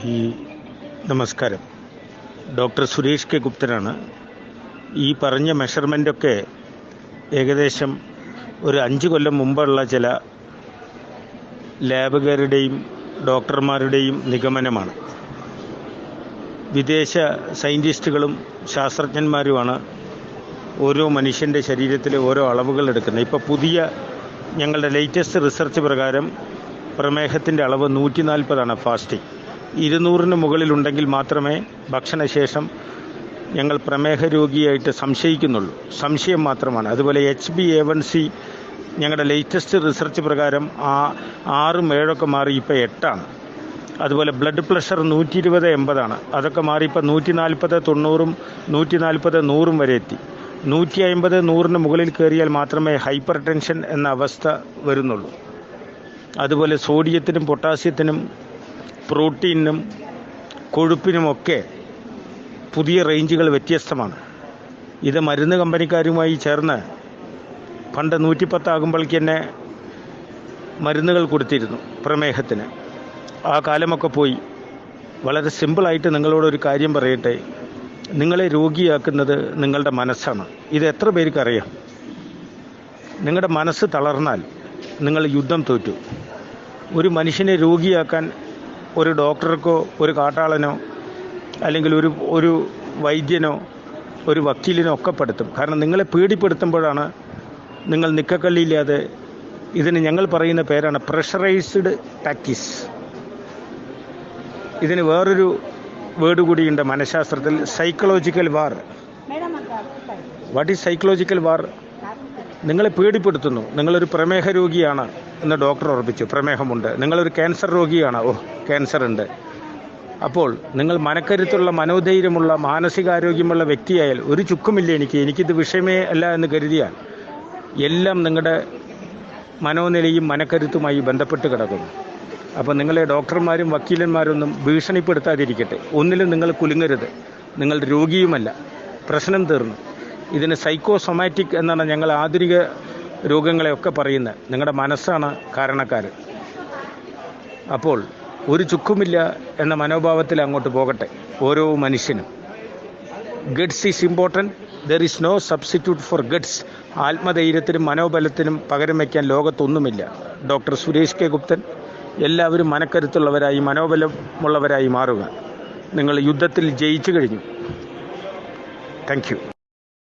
ഈ നമസ്കാരം. Doctor Suresh K ഗുപ്തനാണ്. ഈ പറഞ്ഞ മെഷർമെൻ്റൊക്കെ ഏകദേശം ഒരു 5 കൊല്ലം മുമ്പുള്ള ചില ലാബുകാരുടെയും ഡോക്ടർമാരുടെയും നിഗമനമാണ്. വിദേശ സയൻറ്റിസ്റ്റുകളും ശാസ്ത്രജ്ഞന്മാരുമാണ് ഓരോ മനുഷ്യൻ്റെ ശരീരത്തിലെ ഓരോ അളവുകൾ എടുക്കുന്നത്. ഇപ്പോൾ പുതിയ ഞങ്ങളുടെ ലേറ്റസ്റ്റ് റിസർച്ച് പ്രകാരം പ്രമേഹത്തിൻ്റെ അളവ് 140 ഫാസ്റ്റിംഗ്. 200 മുകളിലുണ്ടെങ്കിൽ മാത്രമേ ഭക്ഷണശേഷം ഞങ്ങൾ പ്രമേഹ രോഗിയായിട്ട് സംശയിക്കുന്നുള്ളൂ. സംശയം മാത്രമാണ്. അതുപോലെ HbA1c ഞങ്ങളുടെ ലേറ്റസ്റ്റ് റിസർച്ച് പ്രകാരം 6, 7 മാറി ഇപ്പോൾ 8. അതുപോലെ ബ്ലഡ് പ്രഷർ 120/80. അതൊക്കെ മാറി ഇപ്പോൾ 140/90, 140/100 വരെ എത്തി. 150/100 മുകളിൽ കയറിയാൽ മാത്രമേ ഹൈപ്പർ ടെൻഷൻ എന്ന അവസ്ഥ വരുന്നുള്ളൂ. അതുപോലെ സോഡിയത്തിനും പൊട്ടാസ്യത്തിനും പ്രോട്ടീനും കൊഴുപ്പിനുമൊക്കെ പുതിയ റേഞ്ചുകൾ വ്യത്യസ്തമാണ്. ഇത് മരുന്ന് കമ്പനിക്കാരുമായി ചേർന്ന് പണ്ട് 110 ആകുമ്പോഴേക്ക് തന്നെ മരുന്നുകൾ കൊടുത്തിരുന്നു പ്രമേഹത്തിന്. ആ കാലമൊക്കെ പോയി. വളരെ സിമ്പിളായിട്ട് നിങ്ങളോടൊരു കാര്യം പറയട്ടെ. നിങ്ങളെ രോഗിയാക്കുന്നത് നിങ്ങളുടെ മനസ്സാണ്. ഇത് എത്ര പേർക്കറിയാം? നിങ്ങളുടെ മനസ്സ് തളർന്നാൽ നിങ്ങൾ യുദ്ധം തോറ്റു. ഒരു മനുഷ്യനെ രോഗിയാക്കാൻ ഒരു ഡോക്ടർക്കോ ഒരു കാട്ടാളനോ അല്ലെങ്കിൽ ഒരു വൈദ്യനോ ഒരു വക്കീലിനോ ഒക്കെ പെടുത്തും. കാരണം നിങ്ങളെ പേടിപ്പെടുത്തുമ്പോഴാണ് നിങ്ങൾ നിക്കക്കള്ളിയില്ലാതെ, ഇതിന് ഞങ്ങൾ പറയുന്ന പേരാണ് പ്രഷറൈസ്ഡ് ടാക്ടിക്സ്. ഇതിന് വേറൊരു വേർഡ് കൂടിയുണ്ട് മനഃശാസ്ത്രത്തിൽ, psychological war. What is psychological war? നിങ്ങളെ പേടിപ്പെടുത്തുന്നു. നിങ്ങളൊരു പ്രമേഹ രോഗിയാണ് എന്ന് ഡോക്ടർ ഉറപ്പിച്ചു, പ്രമേഹമുണ്ട്. നിങ്ങളൊരു ക്യാൻസർ രോഗിയാണ്, ക്യാൻസർ ഉണ്ട്. അപ്പോൾ നിങ്ങൾ മനക്കരുത്തുള്ള, മനോധൈര്യമുള്ള, മാനസികാരോഗ്യമുള്ള വ്യക്തിയായാൽ ഒരു ചുക്കുമില്ല എനിക്കിത് വിഷയമേ അല്ല എന്ന് കരുതിയാൽ എല്ലാം നിങ്ങളുടെ മനോനിലയും മനക്കരുത്തുമായി ബന്ധപ്പെട്ട് കിടക്കുന്നു. അപ്പോൾ നിങ്ങളെ ഡോക്ടർമാരും വക്കീലന്മാരൊന്നും ഭീഷണിപ്പെടുത്താതിരിക്കട്ടെ. ഒന്നിലും നിങ്ങൾ കുലുങ്ങരുത്. നിങ്ങൾ രോഗിയുമല്ല. പ്രശ്നം തീർന്നു. ഇതിന് സൈക്കോസൊമാറ്റിക് എന്നാണ് ഞങ്ങൾ ആധുനിക രോഗങ്ങളെയൊക്കെ പറയുന്നത്. നിങ്ങളുടെ മനസ്സാണ് കാരണക്കാരൻ. അപ്പോൾ ഒരു ചുക്കുമില്ല എന്ന മനോഭാവത്തിൽ അങ്ങോട്ട് പോകട്ടെ ഓരോ മനുഷ്യനും. Guts is important. There is no substitute for guts. ആത്മധൈര്യത്തിനും മനോബലത്തിനും പകരം വയ്ക്കാൻ ലോകത്തൊന്നുമില്ല. Doctor Suresh K Guptan. എല്ലാവരും മനക്കരുത്തുള്ളവരായി, മനോബലമുള്ളവരായി മാറുക. നിങ്ങൾ യുദ്ധത്തിൽ ജയിച്ചു കഴിഞ്ഞു. Thank U.